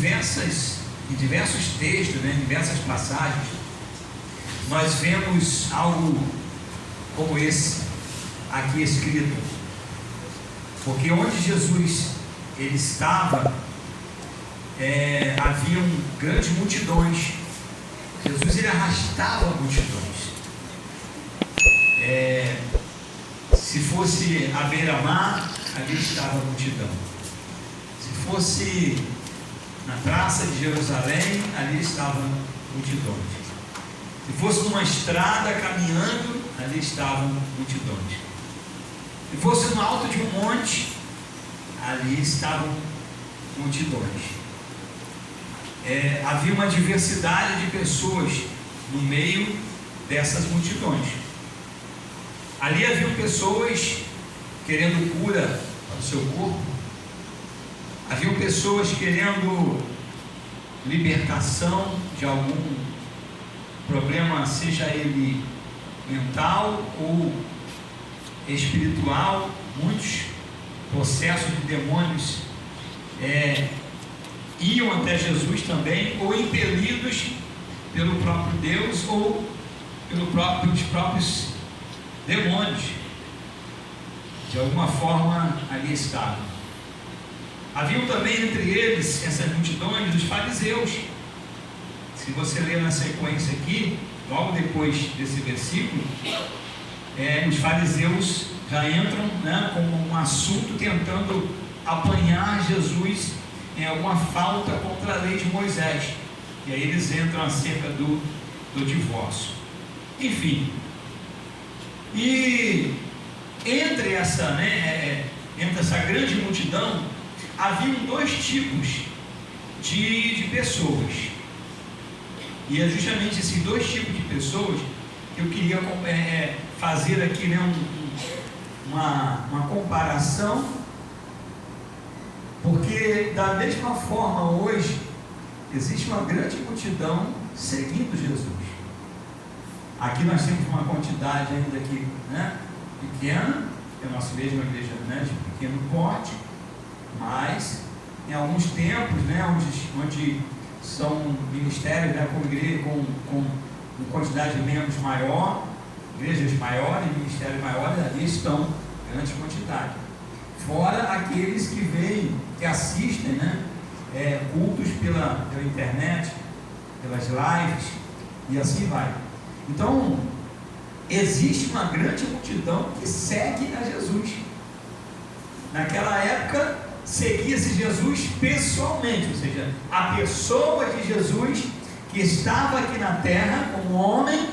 diversos textos, né, em diversas passagens, nós vemos algo como esse aqui escrito, porque onde Jesus ele estava, haviam grandes multidões. Jesus ele arrastava multidões. Se fosse à beira-mar, ali estava a multidão. Se fosse na praça de Jerusalém, ali estavam multidões. Se fosse numa estrada caminhando, ali estavam multidões. Se fosse no alto de um monte, ali estavam multidões. Havia uma diversidade de pessoas no meio dessas multidões. Ali haviam pessoas querendo cura para o seu corpo, haviam pessoas querendo libertação de algum problema, seja ele mental ou espiritual. Muitos processos de demônios iam até Jesus também, ou impelidos pelo próprio Deus ou pelos próprios demônios. De alguma forma ali estavam. Haviam também entre eles, essas multidões, os fariseus. Se você ler na sequência aqui, logo depois desse versículo, os fariseus já entram, né, como um assunto tentando apanhar Jesus em alguma falta contra a lei de Moisés. E aí eles entram acerca do divórcio. Enfim. E entre essa grande multidão, haviam dois tipos de pessoas. E é justamente esses dois tipos de pessoas que eu queria fazer aqui, né, uma comparação, porque da mesma forma hoje existe uma grande multidão seguindo Jesus. Aqui nós temos uma quantidade ainda aqui, né, pequena, que a nossa igreja é uma igreja, né, de pequeno porte, mas em alguns tempos, né, onde são ministérios, né, com igreja com quantidade de membros maior, igrejas maiores, ministérios maiores, ali estão grande quantidade. Fora aqueles que vêm, que assistem, né, cultos pela internet, pelas lives, e assim vai. Então, existe uma grande multidão que segue a Jesus. Naquela época, seguia-se Jesus pessoalmente, ou seja, a pessoa de Jesus que estava aqui na terra como homem,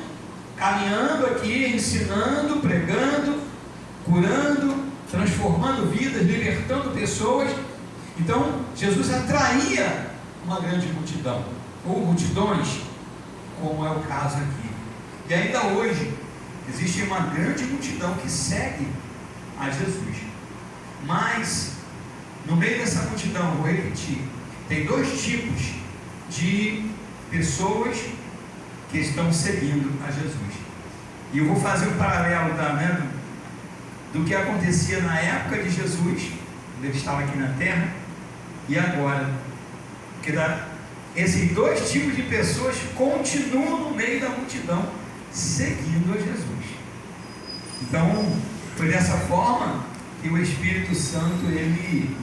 caminhando aqui, ensinando, pregando, curando, transformando vidas, libertando pessoas. Então, Jesus atraía uma grande multidão, ou multidões, como é o caso aqui. E ainda hoje, existe uma grande multidão que segue a Jesus. Mas, no meio dessa multidão, vou repetir, tem dois tipos de pessoas que estão seguindo a Jesus. E eu vou fazer um paralelo do que acontecia na época de Jesus, quando ele estava aqui na terra, e agora. Porque esses dois tipos de pessoas continuam no meio da multidão, seguindo a Jesus. Então, foi dessa forma que o Espírito Santo, ele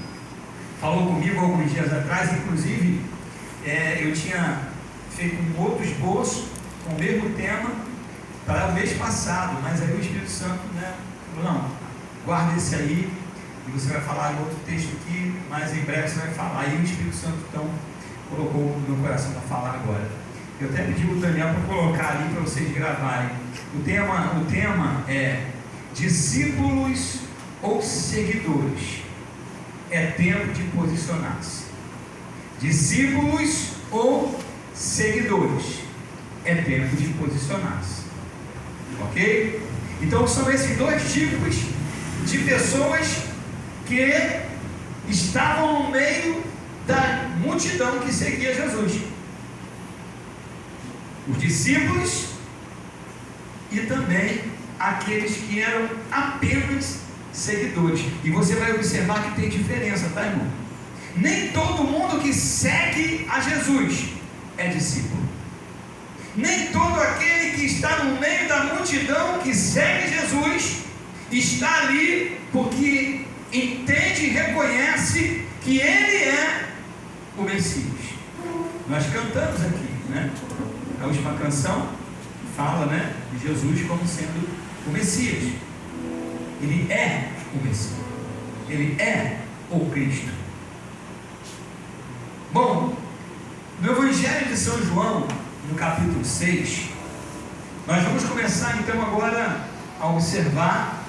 falou comigo alguns dias atrás. Inclusive, eu tinha feito um outro esboço com o mesmo tema para o mês passado, mas aí o Espírito Santo, né, falou: não, guarda esse aí, e você vai falar em outro texto aqui, mas em breve você vai falar. Aí o Espírito Santo, então, colocou no meu coração para falar agora. Eu até pedi o Daniel para colocar ali para vocês gravarem. O tema é discípulos ou seguidores. É tempo de posicionar-se. Discípulos ou seguidores. É tempo de posicionar-se. Ok? Então são esses dois tipos de pessoas que estavam no meio da multidão que seguia Jesus. Os discípulos e também aqueles que eram apenas seguidores. E você vai observar que tem diferença, tá, irmão? Nem todo mundo que segue a Jesus é discípulo. Nem todo aquele que está no meio da multidão que segue Jesus está ali porque entende e reconhece que Ele é o Messias. Nós cantamos aqui, né? A última canção fala, né, de Jesus como sendo o Messias. Ele é o Messias. Ele é o Cristo. Bom, no Evangelho de São João, no capítulo 6, nós vamos começar então agora a observar,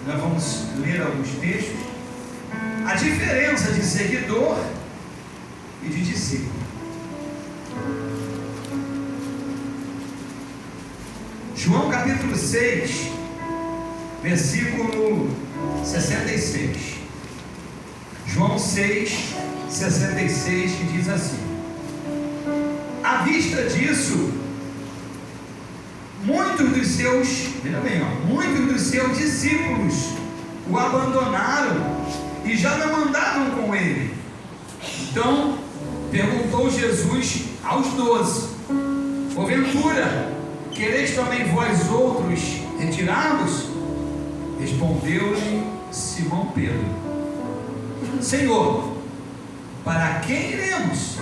nós vamos ler alguns textos, a diferença de seguidor e de discípulo. João capítulo 6, versículo 66. João 6, 66, que diz assim: à vista disso, muitos dos seus discípulos o abandonaram e já não andavam com ele. Então perguntou Jesus aos 12: porventura quereis também vós outros retirar-vos? Respondeu-lhe Simão Pedro: Senhor, para quem iremos?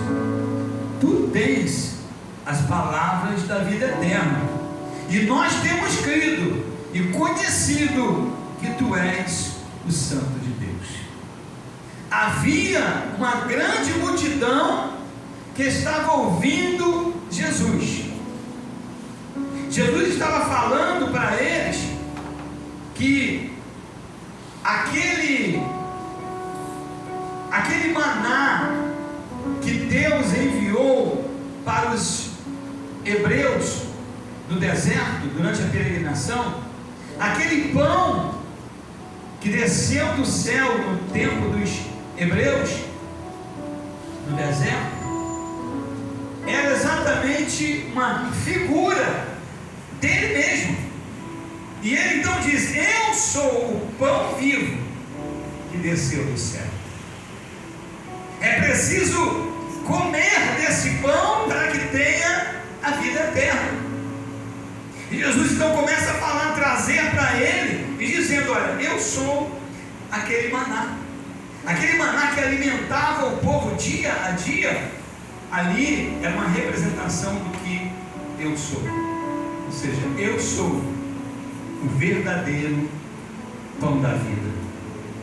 Tu tens as palavras da vida eterna, e nós temos crido e conhecido que tu és o Santo de Deus. Havia uma grande multidão que estava ouvindo Jesus. Jesus estava falando para eles que aquele maná que Deus enviou para os hebreus no deserto durante a peregrinação, aquele pão que desceu do céu no tempo dos hebreus no deserto, era exatamente uma figura dele mesmo. E ele então diz: eu sou o pão vivo que desceu do céu. É preciso comer desse pão para que tenha a vida eterna. E Jesus então começa a falar, trazer para ele, e dizendo: olha, eu sou aquele maná que alimentava o povo dia a dia. Ali é uma representação do que eu sou. Ou seja, eu sou o verdadeiro pão da vida.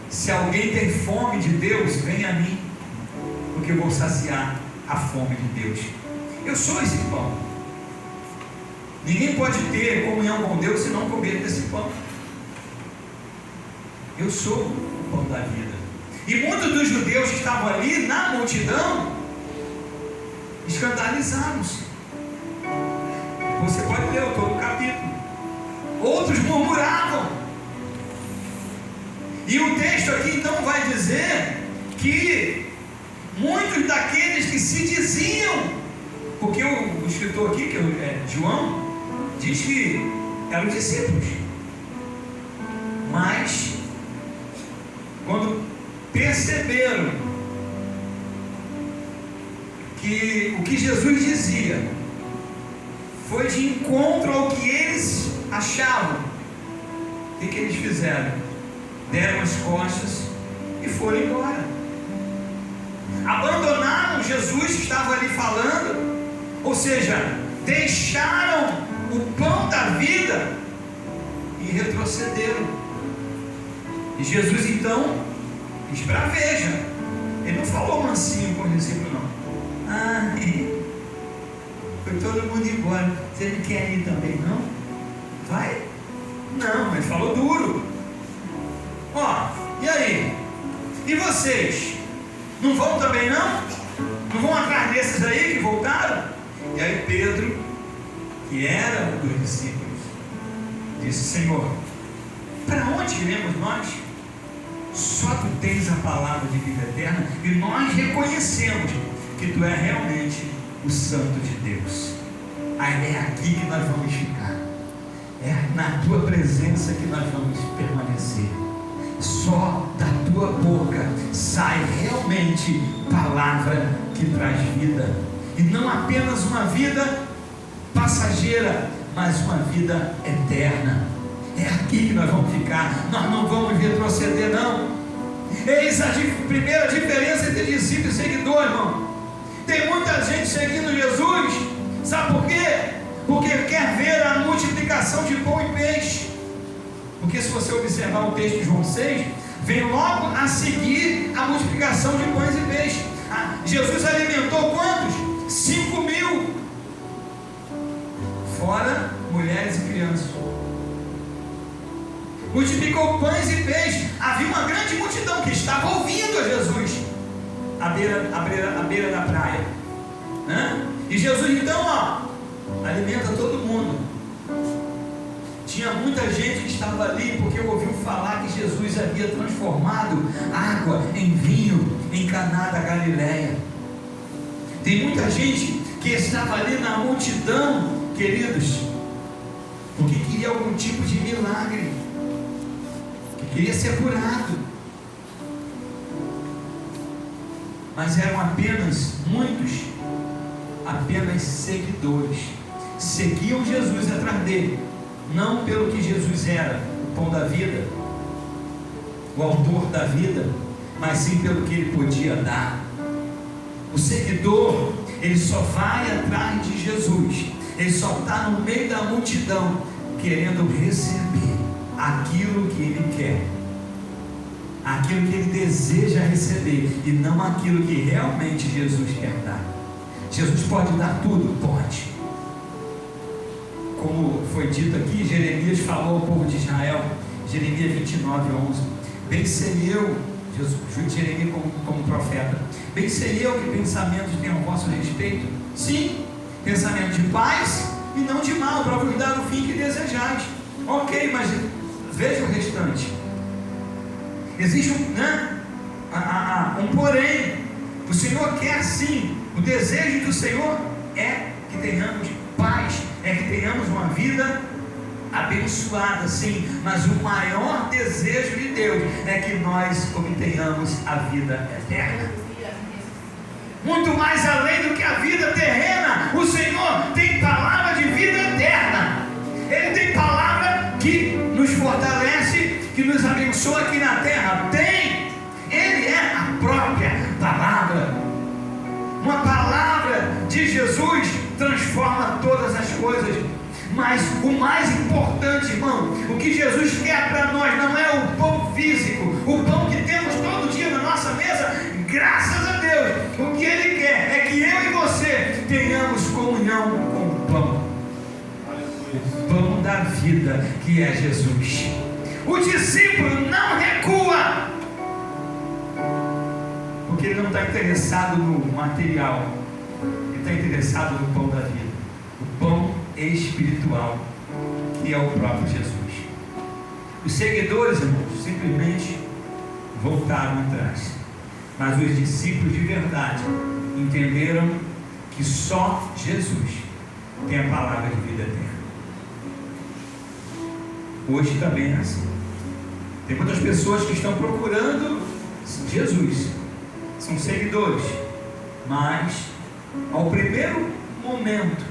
Se alguém tem fome de Deus, vem a mim, porque eu vou saciar a fome de Deus. Eu sou esse pão. Ninguém pode ter comunhão com Deus se não comer desse pão. Eu sou o pão da vida. E muitos dos judeus que estavam ali na multidão escandalizaram-se. Você pode ler todo o capítulo. Outros murmuravam. E o texto aqui então vai dizer que muitos daqueles que se diziam, porque o escritor aqui, que é João, diz que eram discípulos, mas quando perceberam que o que Jesus dizia foi de encontro ao que eles achavam, o que eles fizeram? Deram as costas e foram embora. Abandonaram Jesus que estava ali falando, ou seja, deixaram o pão da vida e retrocederam. E Jesus então esbraveja. Ele não falou mansinho com o discípulo, não. Foi todo mundo embora. Você não quer ir também, não? Vai? Não, ele falou duro. E aí? E vocês? Não vão também, não? Não vão atrás desses aí que voltaram? E aí Pedro, que era um dos discípulos, disse: Senhor, para onde iremos nós? Só tu tens a palavra de vida eterna, e nós reconhecemos que tu é realmente o Santo de Deus. Aí é aqui que nós vamos ficar, é na tua presença que nós vamos permanecer. só da tua boca sai realmente palavra que traz vida, e não apenas uma vida passageira, mas uma vida eterna. É aqui que nós vamos ficar, nós não vamos retroceder, não. Eis a primeira diferença entre discípulo e seguidor, irmão. Tem muita gente seguindo Jesus, sabe por quê? Porque quer ver a multiplicação de pão e peixe. Porque se você observar o texto de João 6, vem logo a seguir a multiplicação de pães e peixes. Jesus alimentou quantos? 5.000, fora mulheres e crianças. Multiplicou pães e peixes. Havia uma grande multidão que estava ouvindo a Jesus à beira da praia, né? E Jesus então, alimenta todo mundo. Tinha muita gente que estava ali porque ouviu falar que Jesus havia transformado água em vinho em Caná da Galileia. Tem muita gente que estava ali na multidão, queridos, porque queria algum tipo de milagre, que queria ser curado, mas eram apenas muitos, apenas seguidores. Seguiam Jesus atrás dele, não pelo que Jesus era, o pão da vida, o autor da vida, mas sim pelo que ele podia dar. O seguidor, ele só vai atrás de Jesus, ele só está no meio da multidão, querendo receber aquilo que ele quer, aquilo que ele deseja receber, e não aquilo que realmente Jesus quer dar. Jesus pode dar tudo? Pode. Como foi dito aqui, Jeremias falou ao povo de Israel, Jeremias 29:11, bem sei eu, Jeremias como profeta, bem sei eu que pensamentos tenho a vosso respeito, sim, pensamento de paz e não de mal, para vos dar o fim que desejais. Ok, mas veja o restante. Existe um porém. O Senhor quer sim, o desejo do Senhor é que tenhamos paz, é que tenhamos uma vida abençoada, sim, mas o maior desejo de Deus é que nós obtenhamos a vida eterna. Muito mais além do que a vida terrena, o Senhor tem palavra de vida eterna. Ele tem palavra que nos fortalece, que nos abençoa aqui na terra. Ele é a própria palavra. Uma palavra de Jesus transforma todas as coisas. Mas o mais importante, irmão, o que Jesus quer para nós não é o pão físico, o pão que temos todo dia na nossa mesa, graças a Deus. O que Ele quer é que eu e você tenhamos comunhão com o pão, o pão da vida, que é Jesus. O discípulo não recua, porque ele não está interessado no material, ele está interessado no pão da vida, o pão espiritual, que é o próprio Jesus. Os seguidores, irmãos, simplesmente voltaram atrás, mas os discípulos de verdade entenderam que só Jesus tem a palavra de vida eterna. Hoje também é assim. Tem muitas pessoas que estão procurando Jesus, são seguidores, mas ao primeiro momento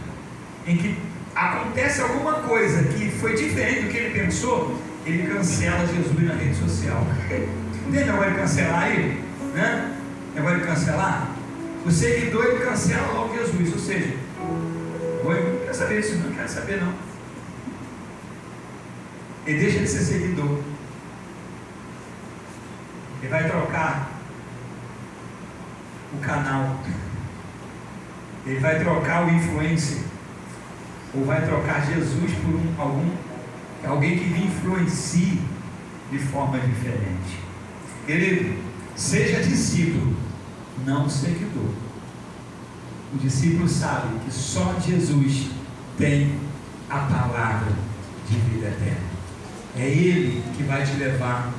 em que acontece alguma coisa que foi diferente do que ele pensou, ele cancela Jesus na rede social. Entende o negócio de cancelar aí? Né? O negócio de cancelar? O seguidor, ele cancela logo Jesus, ou seja, não quero saber disso, não quero saber não. Ele deixa de ser seguidor. Ele vai trocar o canal, ele vai trocar o influencer, ou vai trocar Jesus por alguém que lhe influencie de forma diferente. Querido, seja discípulo, não seguidor. O discípulo sabe que só Jesus tem a palavra de vida eterna. É Ele que vai te levar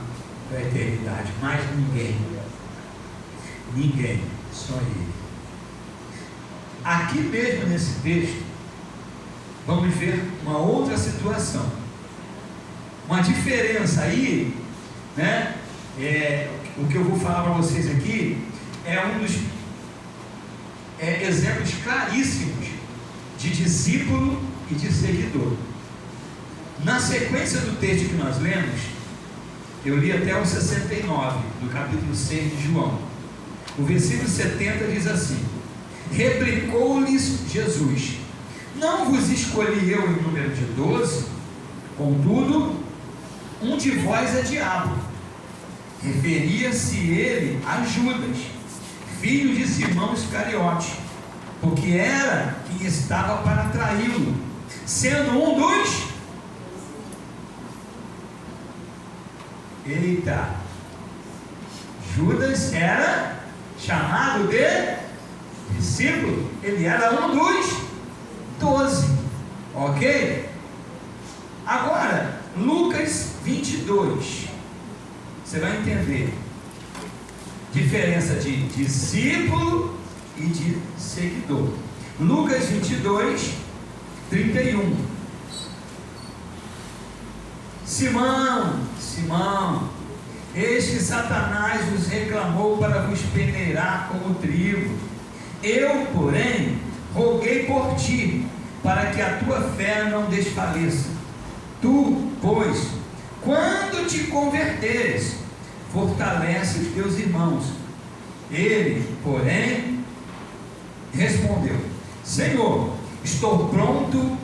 para a eternidade, mais ninguém. Ninguém, só Ele. Aqui mesmo nesse texto, vamos ver uma outra situação, uma diferença aí, né, o que eu vou falar para vocês aqui é um dos exemplos claríssimos de discípulo e de seguidor. Na sequência do texto que nós lemos, eu li até o 69, do capítulo 6 de João. O versículo 70 diz assim: replicou-lhes Jesus: não vos escolhi eu em número de 12? Contudo, um de vós é diabo. Referia-se ele a Judas, filho de Simão Iscariote, porque era quem estava para traí-lo, sendo um dos... Eita! Judas era chamado de discípulo, ele era um dos 12, ok? Agora, Lucas 22, você vai entender diferença de discípulo e de seguidor. Lucas 22, 31. Simão, Simão, eis que Satanás vos reclamou para vos peneirar como trigo. Eu, porém, roguei por ti, para que a tua fé não desfaleça. Tu, pois, quando te converteres, fortalece os teus irmãos. Ele, porém, respondeu: Senhor, estou pronto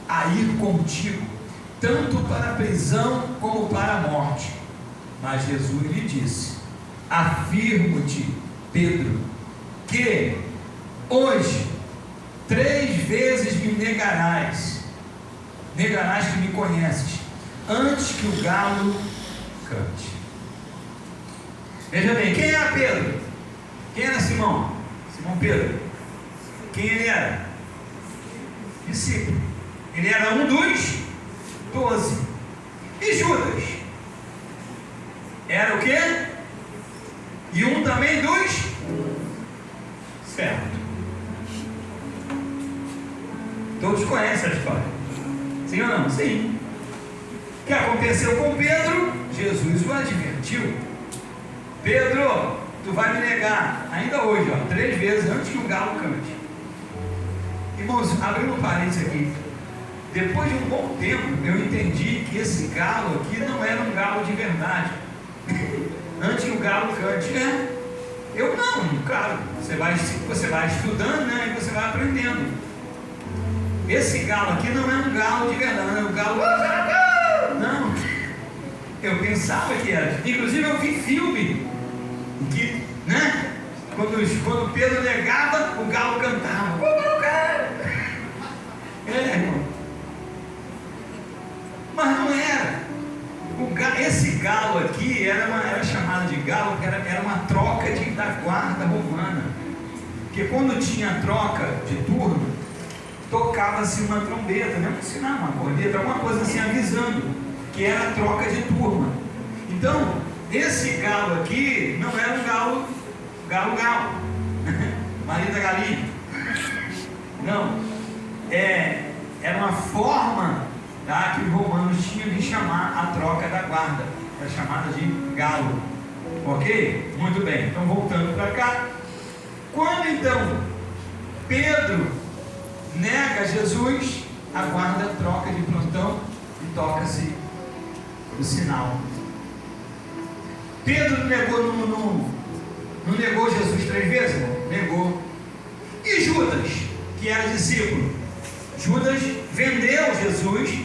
a ir contigo, tanto para a prisão como para a morte. Mas Jesus lhe disse: afirmo-te, Pedro, que hoje 3 vezes me negarás que me conheces, antes que o galo cante. Veja bem, quem era Pedro? Quem era Simão? Simão Pedro. Quem ele era? Discípulo. Ele era um dos 12. E Judas? Era o quê? E um também dos? Certo. Todos conhecem a história. Sim ou não? Sim. O que aconteceu com Pedro? Jesus o advertiu: Pedro, tu vai me negar ainda hoje, 3 vezes antes que o galo cante. Irmãos, abrindo um parênteses aqui, depois de um bom tempo eu entendi que esse galo aqui não era um galo de verdade. Antes que o galo cante, né? Eu não, claro, você vai estudando, né? E você vai aprendendo. Esse galo aqui não é um galo de verdade, não é um galo... Não, eu pensava que era. Inclusive eu vi filme que, né? Quando Pedro negava, o galo cantava. Irmão. Mas não era. Esse galo aqui era chamado de galo, porque era uma troca da guarda romana. Porque quando tinha troca de turno, tocava-se uma trombeta, né? Um sinal, uma corneta, alguma coisa assim avisando que era troca de turma. Então, esse galo aqui não era um galo, marido da galinha. Não, era uma forma, tá, que os romanos tinham de chamar a troca da guarda, era chamada de galo. Ok? Muito bem, então voltando para cá. Quando então Pedro nega Jesus, a guarda troca de plantão e toca-se o sinal. Pedro não negou Jesus 3 vezes? Não? Negou. E Judas, que era discípulo? Judas vendeu Jesus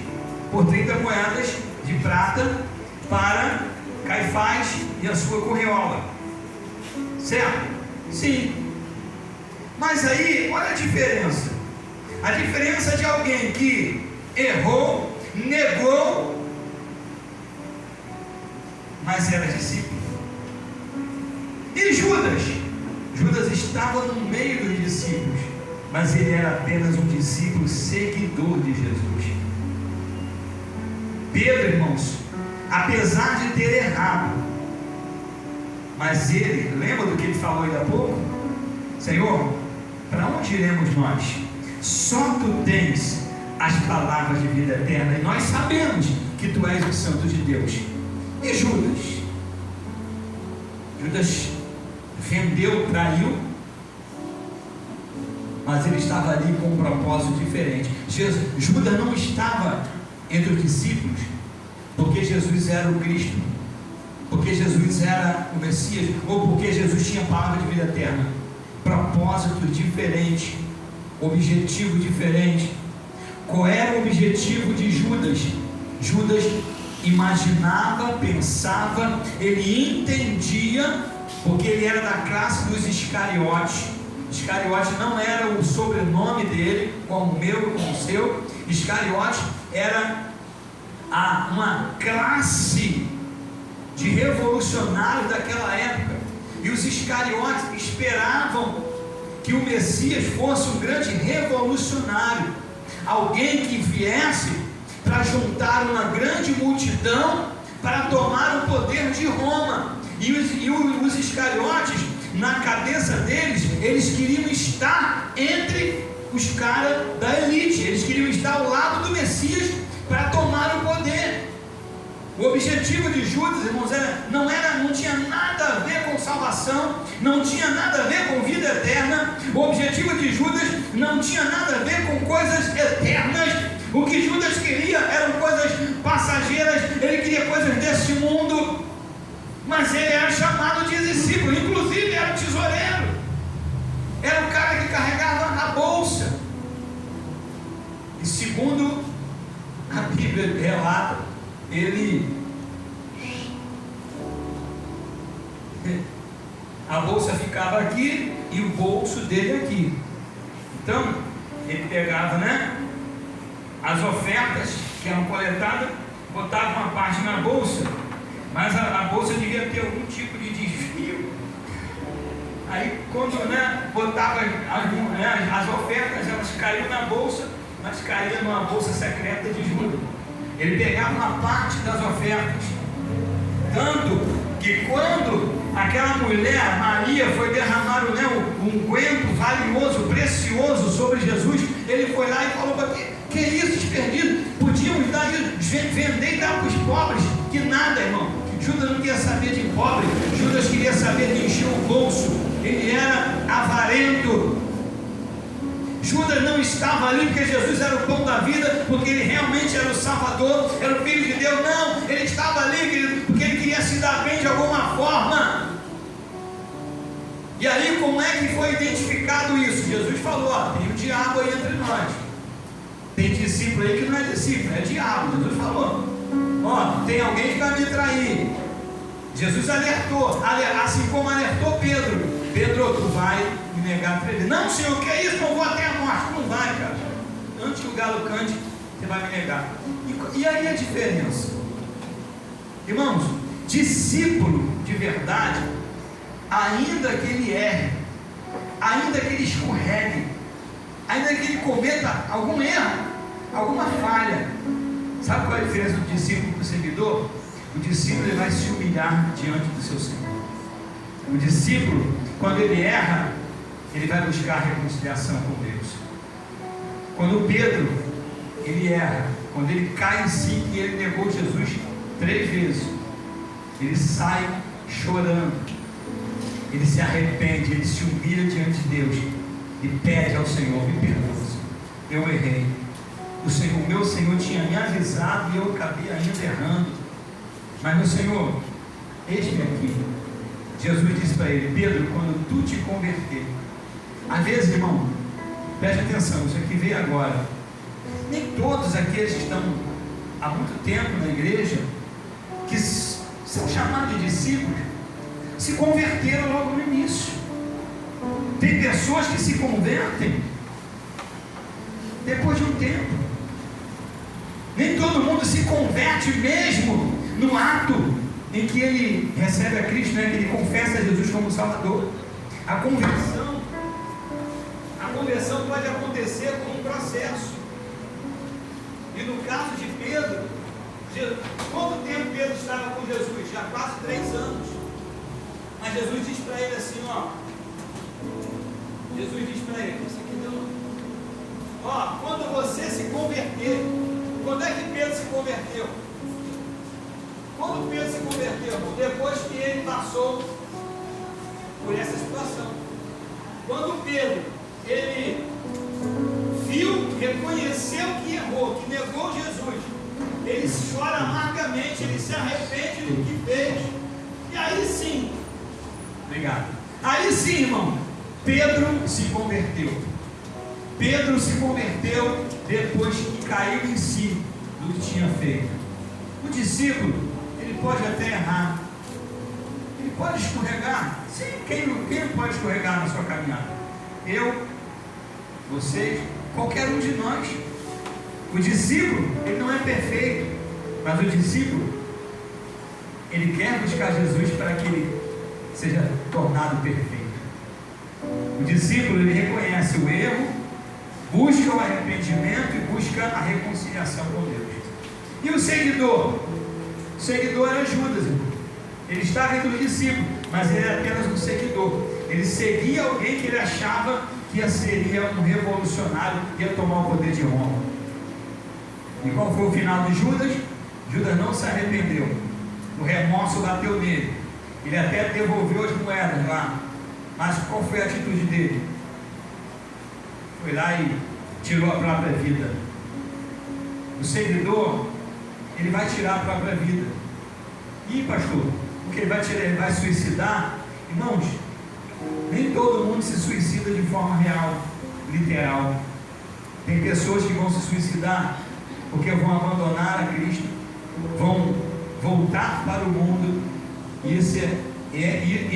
por 30 moedas de prata para Caifás e a sua curriola. Certo? Sim. Mas aí, olha a diferença. A diferença de alguém que errou, negou, mas era discípulo. E Judas? Judas estava no meio dos discípulos, mas ele era apenas um discípulo seguidor de Jesus. Pedro, irmãos, apesar de ter errado, mas ele, lembra do que ele falou ainda há pouco? Senhor, para onde iremos nós? Só tu tens as palavras de vida eterna, e nós sabemos que tu és o Santo de Deus. E Judas? Judas vendeu, traiu, mas ele estava ali com um propósito diferente. Judas não estava entre os discípulos porque Jesus era o Cristo, porque Jesus era o Messias, ou porque Jesus tinha palavra de vida eterna. Propósito diferente, objetivo diferente. Qual era o objetivo de Judas? Judas imaginava, pensava, ele entendia, porque ele era da classe dos Iscariotes. Iscariote não era o sobrenome dele, como o meu, como o seu. Iscariote era uma classe de revolucionários daquela época, e os Iscariotes esperavam que o Messias fosse um grande revolucionário, alguém que viesse para juntar uma grande multidão para tomar o poder de Roma. E os Iscariotes, na cabeça deles, eles queriam estar entre os caras da elite, eles queriam estar ao lado do Messias para tomar o poder. O objetivo de Judas, irmãos, não tinha nada a ver com salvação, não tinha nada a ver com vida eterna. O objetivo de Judas não tinha nada a ver com coisas eternas. O que Judas queria eram coisas passageiras, ele queria coisas desse mundo, mas ele era chamado de discípulo, inclusive era o tesoureiro, era o cara que carregava a bolsa. E segundo a Bíblia relata, a bolsa ficava aqui e o bolso dele aqui. Então ele pegava, as ofertas que eram coletadas, botava uma parte na bolsa, mas a bolsa devia ter algum tipo de desvio. Aí quando botava as ofertas, elas caíam na bolsa, mas caíam numa bolsa secreta de Judas. Ele pegava uma parte das ofertas, tanto que quando aquela mulher, Maria, foi derramar um unguento valioso, precioso sobre Jesus, ele foi lá e falou para que isso, desperdício, podíamos dar isso, vender e dar para os pobres. Que nada, irmão. Judas não queria saber de pobre, Judas queria saber de encher o bolso, ele era avarento. Judas não estava ali porque Jesus era o pão da vida, porque ele realmente era o Salvador, era o Filho de Deus. Não, ele estava ali, querido, porque ele queria se dar bem de alguma forma. E aí, como é que foi identificado isso? Jesus falou: tem o diabo aí entre nós. Tem discípulo aí que não é discípulo, é diabo. Jesus falou: tem alguém que vai me trair. Jesus alertou, assim como alertou Pedro. Pedro, tu vai me negar 3 vezes. Não, Senhor, que é isso? Não vou até a morte. Não vai, cara. Antes que o galo cante, você vai me negar. E aí a diferença? Irmãos, discípulo de verdade, ainda que ele erre, ainda que ele escorregue, ainda que ele cometa algum erro, alguma falha, sabe qual é a diferença do discípulo para o seguidor? O discípulo, ele vai se humilhar diante do seu Senhor. O discípulo, quando ele erra, ele vai buscar reconciliação com Deus. Quando Pedro, ele erra, quando ele cai em si e ele negou Jesus 3 vezes, ele sai chorando, ele se arrepende, ele se humilha diante de Deus e pede ao Senhor: me perdoa, eu errei, o meu Senhor tinha me avisado e eu acabei ainda errando, mas meu Senhor, eis-me aqui. Jesus disse para ele: Pedro, quando tu te converter, às vezes, irmão, preste atenção, isso aqui veio agora, nem todos aqueles que estão há muito tempo na igreja, que são chamados de discípulos, se converteram logo no início. Tem pessoas que se convertem depois de um tempo. Nem todo mundo se converte mesmo no ato em que ele recebe a Cristo, que ele confessa a Jesus como Salvador. A conversão pode acontecer como um processo. E no caso de Pedro, quanto tempo Pedro estava com Jesus? Já quase 3 anos. Mas Jesus diz para ele assim, Jesus diz para ele, isso aqui deu, quando você se converter, quando é que Pedro se converteu? Quando Pedro se converteu? Depois que ele passou por essa situação. Quando Pedro, ele viu, reconheceu que errou, que negou Jesus, ele chora amargamente, ele se arrepende do que fez, e aí sim, obrigado, aí sim, irmão, Pedro se converteu. Pedro se converteu depois que caiu em si do que tinha feito. O discípulo, ele pode até errar, ele pode escorregar. Sim, quem pode escorregar na sua caminhada? Eu, vocês, qualquer um de nós. O discípulo, ele não é perfeito, mas o discípulo, ele quer buscar Jesus para que ele seja tornado perfeito. O discípulo, ele reconhece o erro, busca o arrependimento e busca a reconciliação com Deus. E o seguidor? O seguidor era Judas, irmão. Ele estava entre os discípulos, mas ele era apenas um seguidor. Ele seguia alguém que ele achava que seria um revolucionário, que ia tomar o poder de Roma. E qual foi o final de Judas? Judas não se arrependeu. O remorso bateu nele. Ele até devolveu as moedas lá. Mas qual foi a atitude dele? Foi lá e tirou a própria vida. O seguidor, ele vai tirar a própria vida. E pastor, o que ele vai tirar? Ele vai suicidar? Irmãos, nem todo mundo se suicida de forma real, literal. Tem pessoas que vão se suicidar porque vão abandonar a Cristo, vão voltar para o mundo, e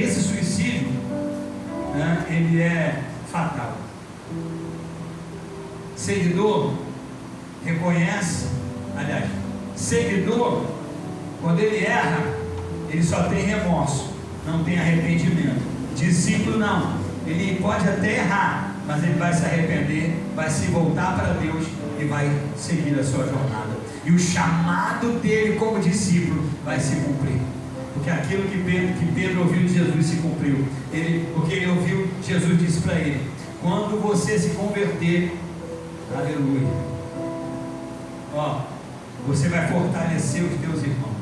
esse suicídio, né, ele é fatal. Seguidor reconhece, aliás, seguidor, quando ele erra, ele só tem remorso, não tem arrependimento. Discípulo não, ele pode até errar, mas ele vai se arrepender, vai se voltar para Deus e vai seguir a sua jornada. E o chamado dele como discípulo vai se cumprir, porque aquilo que Pedro ouviu de Jesus se cumpriu. Porque ele ouviu, Jesus disse para ele: quando você se converter, aleluia, você vai fortalecer os teus irmãos.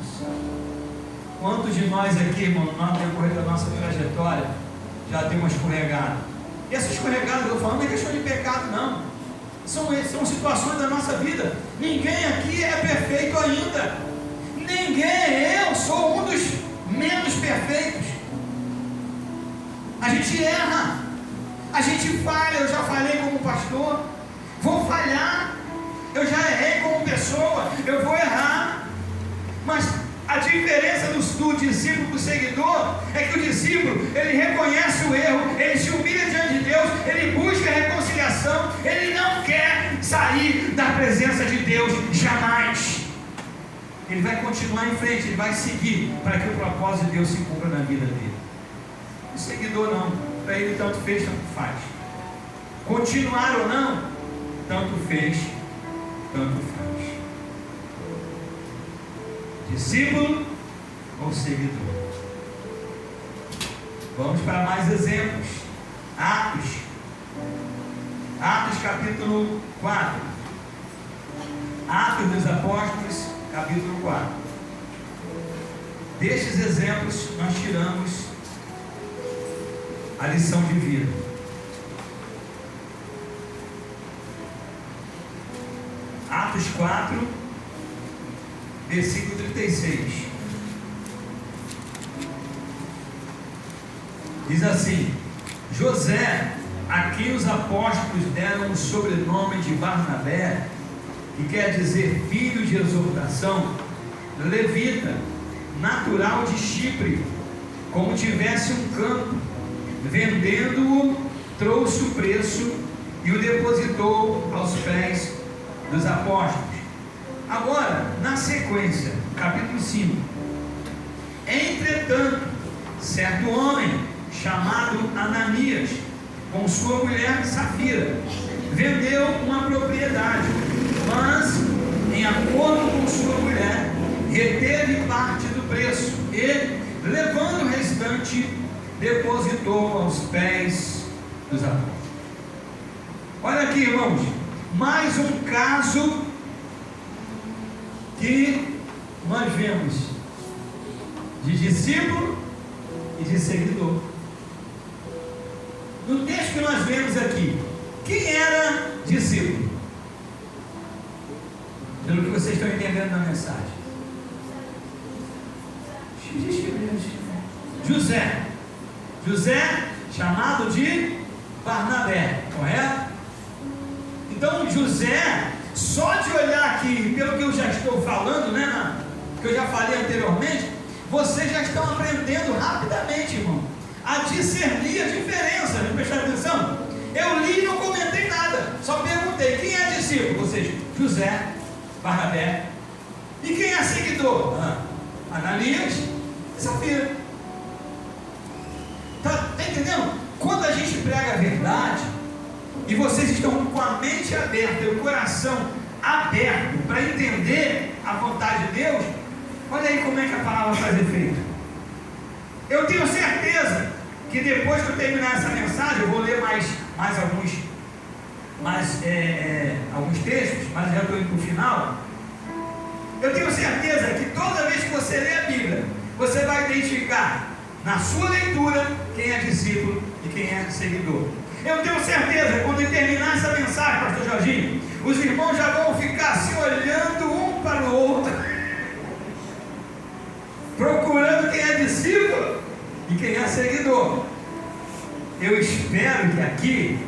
Quantos de nós aqui, irmão, no decorrer da nossa trajetória, já temos escorregado? E essa escorregada que eu estou falando não é questão de pecado, não. São situações da nossa vida. Ninguém aqui é perfeito ainda. Eu sou um dos menos perfeitos. A gente erra, a gente falha. Eu já falhei como pastor, vou falhar. Eu já errei como pessoa, eu vou errar. Mas a diferença do discípulo para o seguidor é que o discípulo, ele reconhece o erro, ele se humilha diante de Deus, ele busca a reconciliação, ele não quer sair da presença de Deus jamais. Ele vai continuar em frente, ele vai seguir para que o propósito de Deus se cumpra na vida dele. O seguidor não, para ele tanto fez, tanto faz. Continuar ou não, tanto fez, tanto faz. Discípulo ou seguidor? Vamos para mais exemplos. Atos capítulo 4. Atos dos Apóstolos, capítulo 4. Destes exemplos nós tiramos a lição de vida. Atos 4, versículo 36. Diz assim: José, a quem os apóstolos deram o sobrenome de Barnabé, que quer dizer filho de exortação, levita, natural de Chipre, como tivesse um campo, vendendo-o, trouxe o preço e o depositou aos pés dos apóstolos. Agora, na sequência, capítulo 5. Entretanto, certo homem chamado Ananias, com sua mulher Safira, vendeu uma propriedade, mas, em acordo com sua mulher, reteve parte do preço e, levando o restante, depositou aos pés dos apóstolos. Olha aqui, irmãos, mais um caso que nós vemos de discípulo e de seguidor. que nós vemos aqui, quem era discípulo? Pelo que vocês estão entendendo da mensagem. José, chamado de Barnabé, correto? Então José, só de olhar aqui, pelo que eu já estou falando, né, que eu já falei anteriormente, vocês já estão aprendendo rapidamente, irmão, a discernir a diferença. Não prestaram atenção? Eu li e não comentei nada, só perguntei: quem é discípulo? Ou seja, José, Barnabé. E quem é seguidor? Ananias e Safira. Tá entendendo? Quando a gente prega a verdade, e vocês estão com a mente aberta e o coração aberto para entender a vontade de Deus, olha aí como é que a palavra faz efeito. Eu tenho certeza que depois que eu terminar essa mensagem, eu vou ler mais alguns textos, mas já estou indo para o final. Eu tenho certeza que toda vez que você lê a Bíblia, você vai identificar na sua leitura quem é discípulo e quem é seguidor. Eu tenho certeza que quando eu terminar essa mensagem, pastor Jorginho, os irmãos já vão ficar se olhando um para o outro, procurando quem é discípulo e quem é seguidor. Eu espero que aqui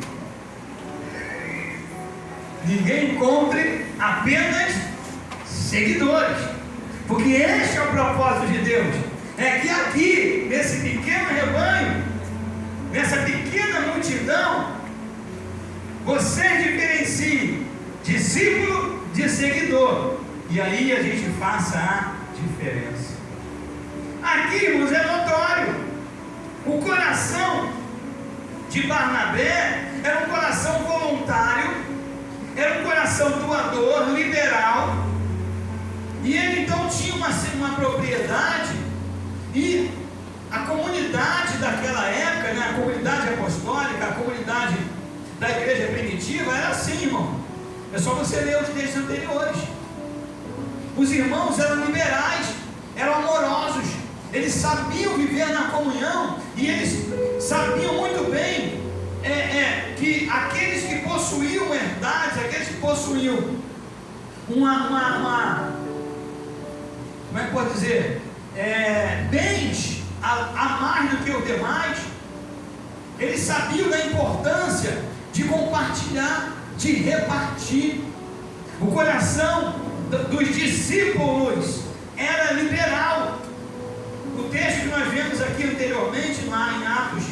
ninguém encontre apenas seguidores, porque este é o propósito de Deus. É que aqui, nesse pequeno rebanho, nessa pequena multidão, você diferencie discípulo de seguidor, e aí a gente faça a diferença. Aqui, irmãos, é notório, o coração de Barnabé era um coração voluntário, era um coração doador, liberal, e ele então tinha uma propriedade, e a comunidade daquela época, né, a comunidade apostólica, a comunidade da igreja primitiva era assim, irmão. É só você ler os textos anteriores. Os irmãos eram liberais, eram amorosos, eles sabiam viver na comunhão, e eles sabiam muito bem que aqueles que possuíam herdades, aqueles que possuíam como é que pode dizer, bens a mais do que os demais, eles sabiam da importância de compartilhar, de repartir. O coração dos discípulos era liberal. O texto que nós vemos aqui anteriormente, lá em Atos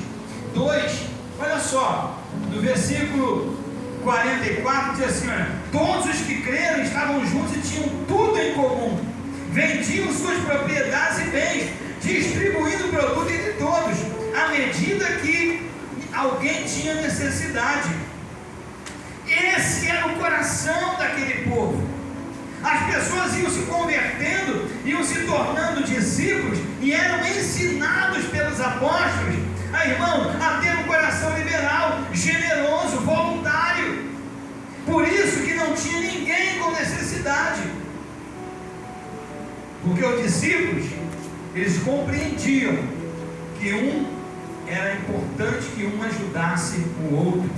2, olha só, no versículo 44, diz assim: olha, todos os que creram estavam juntos e tinham tudo em comum, vendiam suas propriedades e bens, distribuindo o produto entre todos, à medida que alguém tinha necessidade. Esse era o coração daquele povo. As pessoas iam se convertendo, iam se tornando discípulos e eram ensinados pelos apóstolos, irmão, a ter um coração liberal, generoso, voluntário. Por isso que não tinha ninguém com necessidade, porque os discípulos, eles compreendiam que era importante que um ajudasse o outro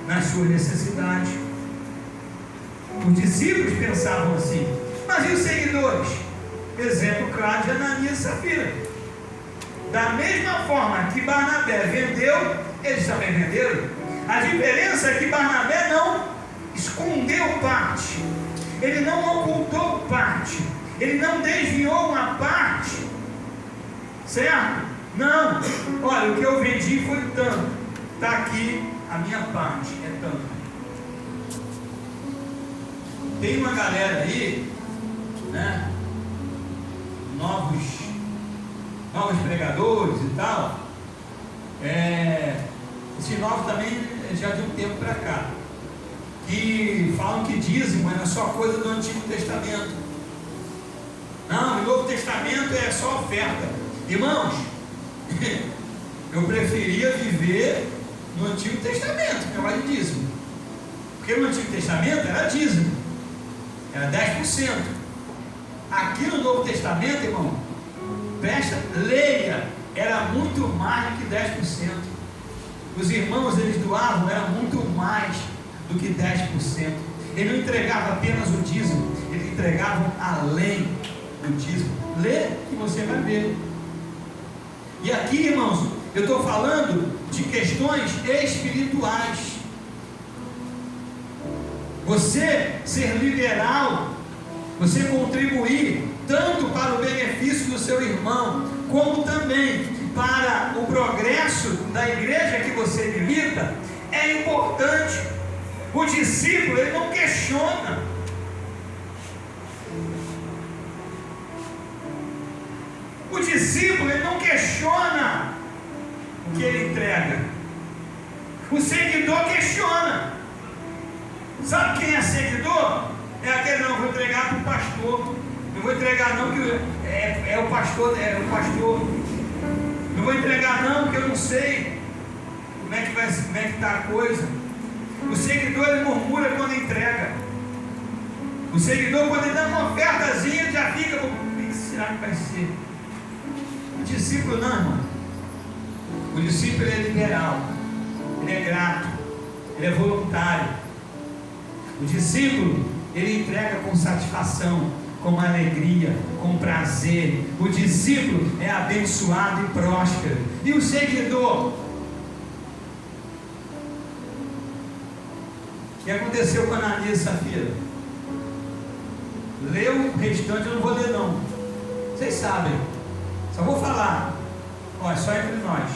nas suas necessidades. Os discípulos pensavam assim. Mas e os seguidores? Exemplo claro de Ananias e Safira. Da mesma forma que Barnabé vendeu, eles também venderam. A diferença é que Barnabé não escondeu parte, ele não ocultou parte, ele não desviou uma parte, certo? Não, olha, o que eu vendi foi tanto, está aqui a minha parte, é tanto. Tem uma galera aí, né, novos pregadores e tal, esses novos também já de um tempo para cá, que falam que dízimo é só coisa do Antigo Testamento. Não, o Novo Testamento é só oferta. Irmãos, eu preferia viver no Antigo Testamento, que é de dízimo, porque no Antigo Testamento era dízimo, era 10%. Aqui no Novo Testamento, irmão, leia, era muito mais do que 10%. Os irmãos, eles doavam, era muito mais do que 10%. Ele não entregava apenas o dízimo, eles entregavam além do dízimo. Lê que você vai ver. E aqui, irmãos, eu estou falando de questões espirituais. Você ser liberal, você contribuir tanto para o benefício do seu irmão, como também para o progresso da igreja que você milita, é importante. O discípulo, ele não questiona. O discípulo, ele não questiona o que ele entrega. O seguidor questiona. Sabe quem é seguidor? É aquele: não vou entregar para o pastor. Não vou entregar não, que é o pastor. Não vou entregar não, porque eu não sei como é que está a coisa. O seguidor, ele murmura quando entrega. O seguidor, quando ele dá uma ofertazinha, ele já fica: o que será que vai ser? O discípulo não, irmão. O discípulo, ele é liberal, ele é grato, ele é voluntário. O discípulo, ele entrega com satisfação, com alegria, com prazer. O discípulo é abençoado e próspero. E o seguidor? O que aconteceu com Ananias e Safira? Lê o restante, eu não vou ler não. Vocês sabem. Só vou falar. Olha, só entre nós.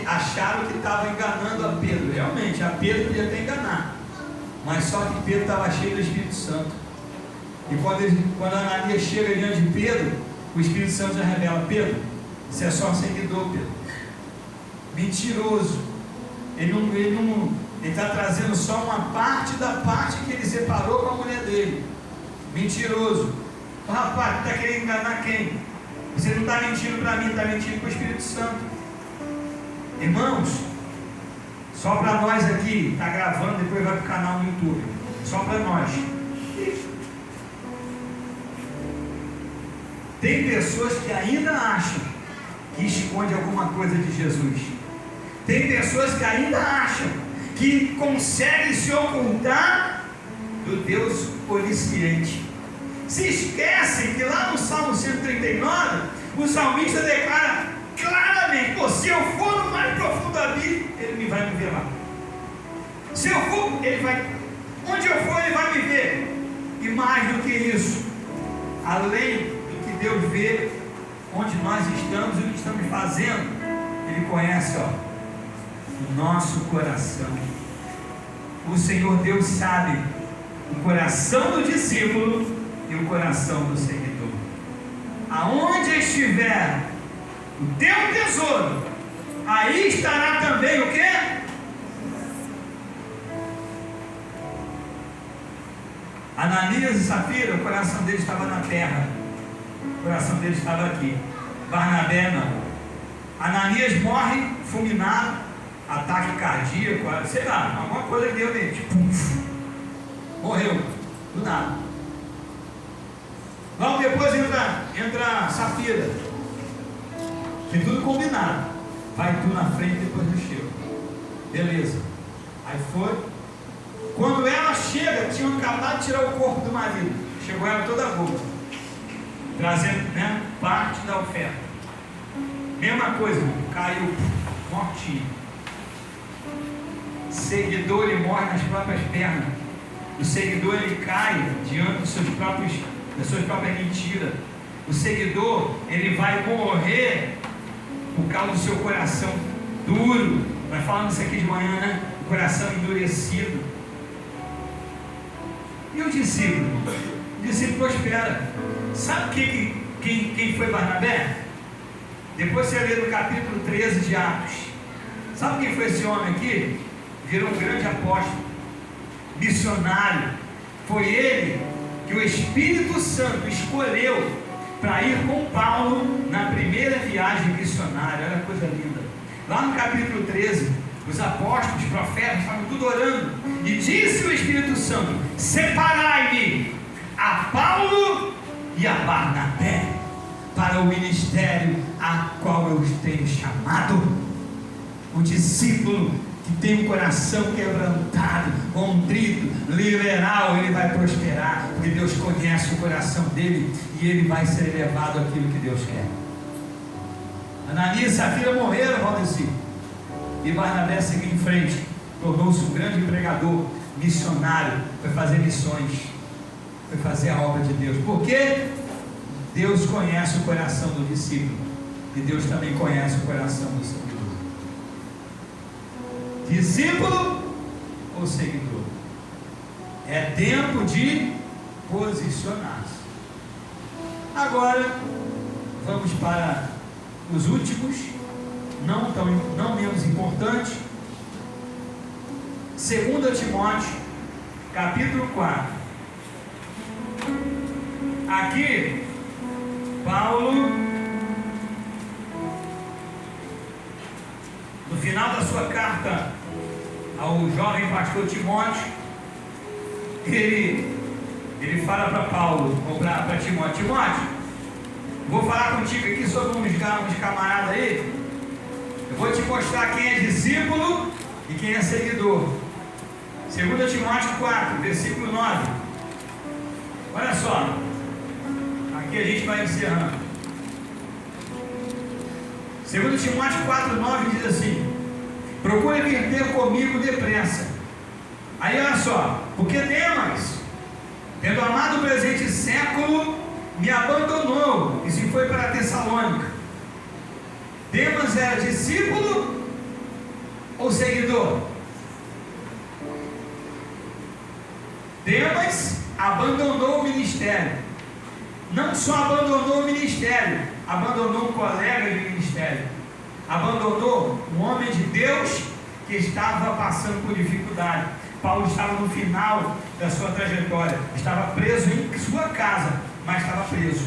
Acharam que estavam enganando a Pedro. Realmente, a Pedro podia até enganar. Mas só que Pedro estava cheio do Espírito Santo. E quando Ananias chega diante de Pedro, o Espírito Santo já revela: Pedro, você é só um seguidor, Pedro. Mentiroso. Ele está trazendo só uma parte da parte que ele separou com a mulher dele. Mentiroso. O rapaz, está querendo enganar quem? Você não está mentindo para mim, está mentindo para o Espírito Santo. Irmãos, só para nós aqui, está gravando, depois vai para o canal no YouTube. Só para nós. Tem pessoas que ainda acham que esconde alguma coisa de Jesus. Tem pessoas que ainda acham que conseguem se ocultar do Deus onisciente. Se esquecem que lá no Salmo 139, o salmista declara claramente: se eu for no mais profundo do abismo, ele me vai me ver lá. Se eu for, ele vai. Onde eu for, ele vai me ver. E mais do que isso, além do que Deus vê onde nós estamos e o que estamos fazendo, Ele conhece, o nosso coração. O Senhor Deus sabe o coração do discípulo e o coração do seguidor. Aonde estiver o teu tesouro, aí estará também o quê? Ananias e Safira, o coração deles estava na terra, o coração deles estava aqui. Barnabé não. Ananias morre fulminado, ataque cardíaco, sei lá, alguma coisa que deu nele, morreu, do nada. Logo depois entra Safira. Tem tudo combinado. Vai tu na frente, depois eu chego. Beleza. Aí foi. Quando ela chega, tinham acabado de tirar o corpo do marido. Chegou ela toda boa, trazendo, parte da oferta. Mesma coisa, caiu mortinho. Seguidor, ele morre nas próprias pernas. O seguidor, ele cai diante das suas próprias mentiras. O seguidor, ele vai morrer por causa do seu coração duro. Nós falamos isso aqui de manhã, O coração endurecido. E o discípulo? O discípulo prospera. Sabe quem foi Barnabé? Depois você lê no capítulo 13 de Atos. Sabe quem foi esse homem aqui? Virou um grande apóstolo, missionário. Foi ele que o Espírito Santo escolheu para ir com Paulo na primeira viagem missionária. Olha que coisa linda. Lá no capítulo 13, os apóstolos, os profetas, estavam tudo orando. E disse o Espírito Santo: separai-me a Paulo e a Barnabé para o ministério a qual eu os tenho chamado. O discípulo que tem um coração quebrantado, contrito, liberal, ele vai prosperar, porque Deus conhece o coração dele e ele vai ser levado àquilo que Deus quer. Ananias e Safira morreram, Valdeci, e Barnabé seguiu em frente, tornou-se um grande pregador, missionário, foi fazer missões, foi fazer a obra de Deus. Por quê? Deus conhece o coração do discípulo e Deus também conhece o coração do seguidor. Discípulo ou seguidor? É tempo de posicionar-se. Agora vamos para os últimos, não menos importantes. 2 Timóteo capítulo 4. Aqui Paulo, no final da sua carta ao jovem pastor Timóteo, ele fala para Paulo, ou para Timóteo: Timóteo, vou falar contigo aqui sobre uns camaradas aí, eu vou te mostrar quem é discípulo e quem é seguidor. 2 Timóteo 4, versículo 9, olha só, aqui a gente vai encerrando. 2 Timóteo 4, 9 diz assim: procure vir ter comigo depressa. Aí olha só, porque Demas, tendo amado o presente século, me abandonou e se foi para Tessalônica. Demas era discípulo ou seguidor? Demas abandonou o ministério. Não só abandonou o ministério, abandonou um colega de ministério, abandonou um homem de Deus que estava passando por dificuldade. Paulo estava no final da sua trajetória, estava preso em sua casa, mas estava preso.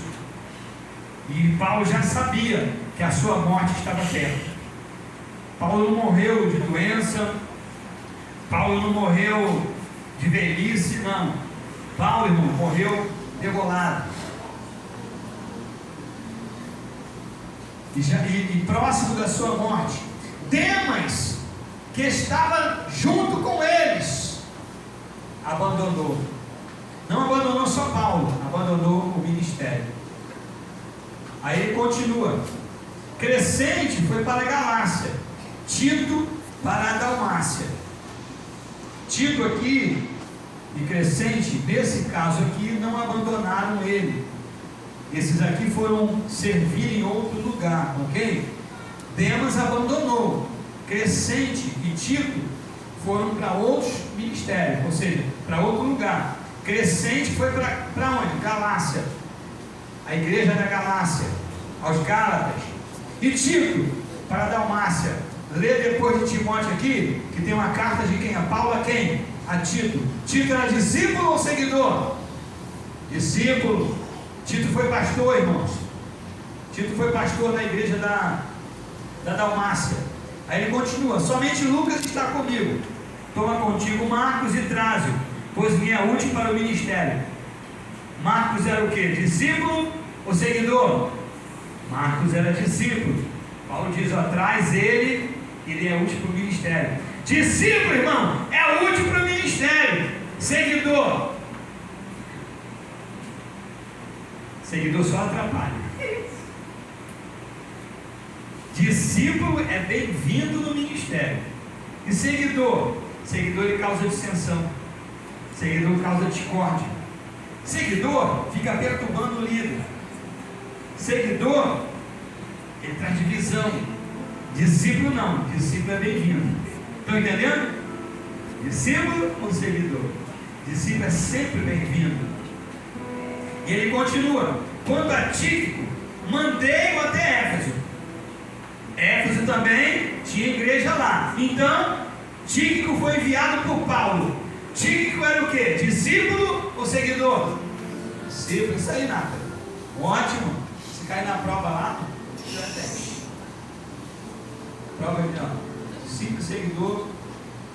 E Paulo já sabia que a sua morte estava perto. Paulo não morreu de doença, Paulo não morreu de velhice, não. Paulo, irmão, morreu degolado. E próximo da sua morte, Demas, que estava junto com eles, abandonou. Não abandonou só Paulo, abandonou o ministério. Aí ele continua. Crescente foi para a Galácia, Tito para a Dalmácia. Tito aqui e Crescente, nesse caso aqui, não abandonaram ele. Esses aqui foram servir em outro lugar, ok? Demas abandonou. Crescente e Tito foram para outros ministérios, ou seja, para outro lugar. Crescente foi para onde? Galácia, a igreja da Galácia, aos Gálatas. E Tito para a Dalmácia. Lê depois de Timóteo aqui, que tem uma carta de quem? A Paulo a quem? A Tito. Tito era discípulo ou seguidor? Discípulo. Tito foi pastor, irmãos. Tito foi pastor da igreja da Dalmácia. Aí ele continua: somente Lucas está comigo. Toma contigo Marcos e traze-o, pois me é útil para o ministério. Marcos era o que? Discípulo ou seguidor? Marcos era discípulo. Paulo diz: ó, traz ele é útil para o ministério. Discípulo, irmão, é útil para o ministério. Seguidor só atrapalha. Discípulo é bem-vindo no ministério. E seguidor ele causa dissensão. Seguidor causa discórdia. Seguidor fica perturbando o líder. Seguidor, ele traz divisão. Discípulo não, discípulo é bem-vindo. Estão entendendo? Discípulo ou seguidor? Discípulo é sempre bem-vindo. E ele continua: quanto a Tíquico, mandei-o até Éfeso. Éfeso também tinha igreja lá. Então, Tíquico foi enviado por Paulo. Tíquico era o que? Discípulo ou seguidor? Discípulo, isso aí nada. Ótimo. Se cair na prova lá, já é 10. Prova de não. Discípulo, seguidor.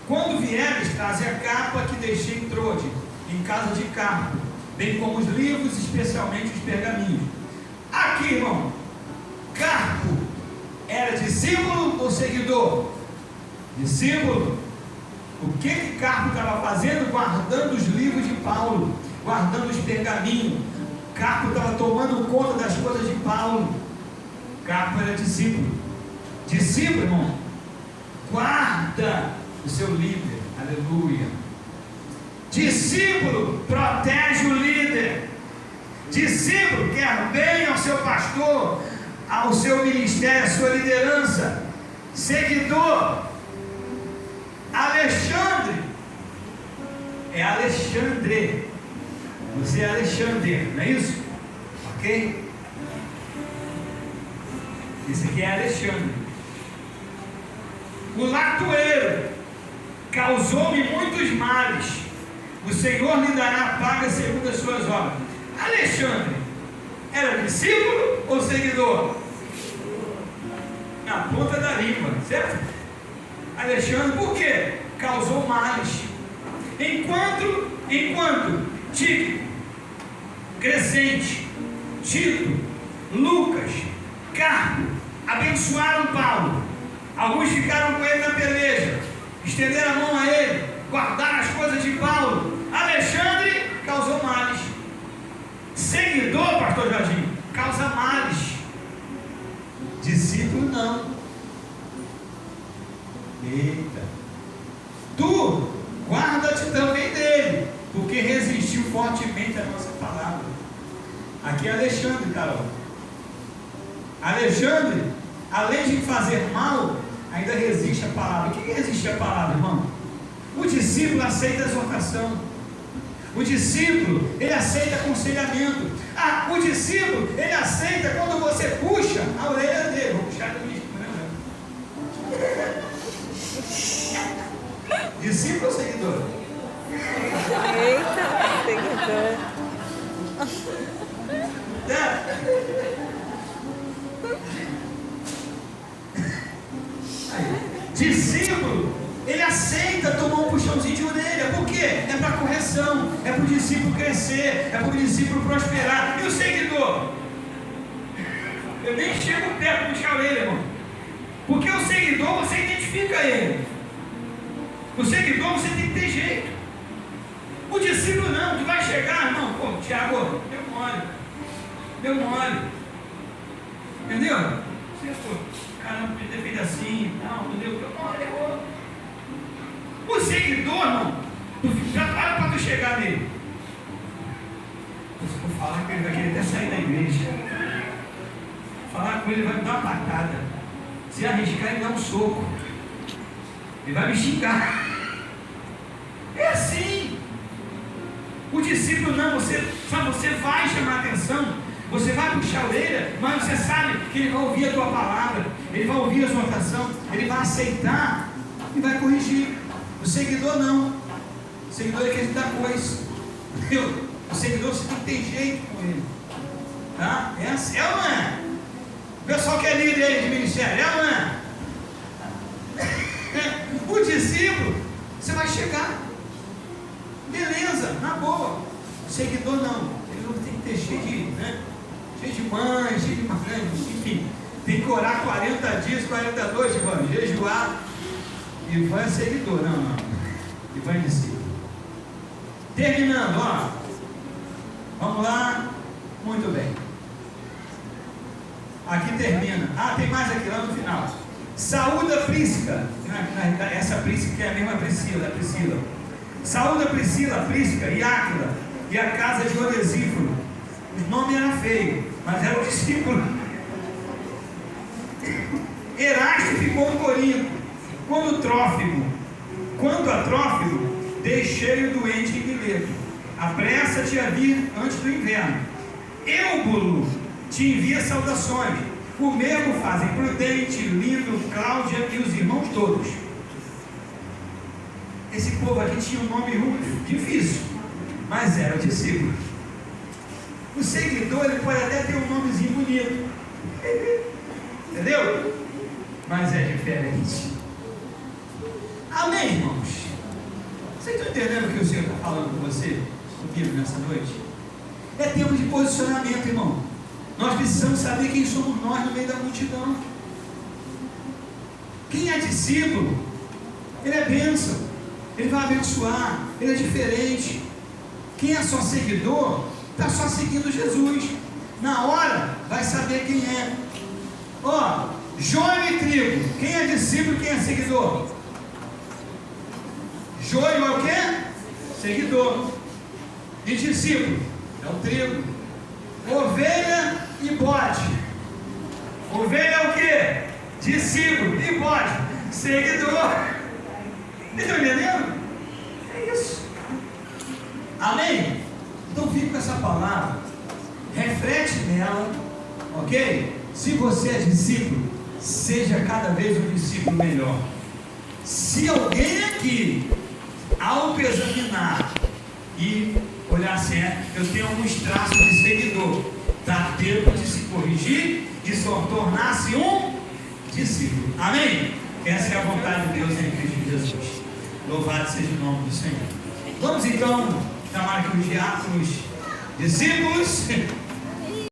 Quando vieres, traze a capa que deixei em Trode, em casa de Carpo, bem como os livros, especialmente os pergaminhos. Aqui Aqui, irmão, Carpo era discípulo ou seguidor? Discípulo. O que Carpo estava fazendo? Guardando os livros de Paulo, guardando os pergaminhos. Carpo estava tomando conta das coisas de Paulo. Carpo era discípulo. Discípulo, irmão, guarda o seu líder. Aleluia. Discípulo protege o líder. Discípulo quer bem ao seu pastor, ao seu ministério, à sua liderança. Seguidor, Alexandre. É Alexandre. Você é Alexandre, não é isso? Ok? Esse aqui é Alexandre. O latoeiro causou-me muitos males. O Senhor lhe dará a paga segundo as suas obras. Alexandre era discípulo ou seguidor? Na ponta da língua, certo? Alexandre, por quê? Causou males. Enquanto Tíquico, Crescente, Tito, Lucas, Carpo abençoaram Paulo. Alguns ficaram com ele na peleja, estenderam a mão a ele, guardaram as coisas de Paulo. Alexandre causou males. Seguidor, pastor Jorginho, causa males. Discípulo não. Eita. Tu guarda-te também dele, porque resistiu fortemente à nossa palavra. Aqui é Alexandre, Carol. Alexandre, além de fazer mal, ainda resiste à palavra. O que é resistir à palavra, irmão? O discípulo aceita a exortação. O discípulo, ele aceita aconselhamento. O discípulo, ele aceita quando você puxa a orelha dele. Vou puxar do discípulo, né? Discípulo ou seguidor? Eita, seguidor. Discípulo, ele aceita tomar um puxãozinho de orelha. Por quê? É para correção, é para o discípulo crescer, é para o discípulo prosperar. E o seguidor? Eu nem chego perto de puxar a orelha, irmão. Porque o seguidor, você identifica ele. O seguidor, você tem que ter jeito. O discípulo não, tu vai chegar, irmão. Pô, Tiago, deu mole. Entendeu? Você, pô, caramba, podia ter feito assim, não, entendeu? Deu mole, errou. O seguidor, irmão, tu já para tu chegar nele. Se eu falar com ele, vai querer até sair da igreja. Falar com ele, ele vai me dar uma patada. Se arriscar, ele dá um soco. Ele vai me xingar. É assim. O discípulo não, você vai chamar atenção, você vai puxar a orelha, mas você sabe que ele vai ouvir a tua palavra, ele vai ouvir a sua oração, ele vai aceitar e vai corrigir. O seguidor não. O seguidor é que ele dá coisa. Entendeu? O seguidor você tem que ter jeito com ele. Tá? É assim, é ou não é? O pessoal que é líder aí de ministério, é ou não é? O discípulo, você vai chegar. Beleza, na boa. O seguidor não. Ele não tem que ter cheio de, né? Cheio de mãe, cheio de macanha, enfim. Tem que orar 40 dias, 40 noites, Ivan, jejuar. Ivan é seguidor, não. Ivan é discípulo. Terminando, ó. Vamos lá. Muito bem. Aqui termina. Tem mais aqui lá no final. Saúda Prisca. Essa Prisca que é a mesma Priscila, Saúda Priscila, Prisca e Áquila e a casa de Onesíforo. Os nomes eram feios, mas era o discípulo. Erasto ficou em Corinto. Quanto a Trófimo, deixei o doente em Mileto. Apressa-te a vir antes do inverno. Eubulo te envia saudações. O mesmo fazem Prudente, Lino, Cláudia e os irmãos todos. Esse povo aqui tinha um nome difícil, mas era o discípulo. O seguidor, ele pode até ter um nomezinho bonito, entendeu? Mas é diferente. Amém, irmãos? Vocês estão entendendo o que o Senhor está falando com você, comigo nessa noite? É tempo de posicionamento, irmão. Nós precisamos saber quem somos nós no meio da multidão. Quem é discípulo, ele é bênção, ele vai abençoar, ele é diferente. Quem é só seguidor, está só seguindo Jesus. Na hora, vai saber quem é. Ó, joio e trigo, quem é discípulo, quem é seguidor? Joio é o quê? Seguidor. E discípulo é o trigo. Ovelha e bode. Ovelha é o quê? Discípulo. E bode? Seguidor. Estão entendendo? É isso. Amém? Então fique com essa palavra, reflete nela, ok? Se você é discípulo, seja cada vez um discípulo melhor. Se alguém aqui, ao examinar e olhar assim, eu tenho alguns traços de seguidor, dá tempo de se corrigir, de só tornar-se um discípulo. Amém? Essa é a vontade de Deus em Cristo Jesus. Louvado seja o nome do Senhor. Vamos então chamar aqui os diáconos discípulos.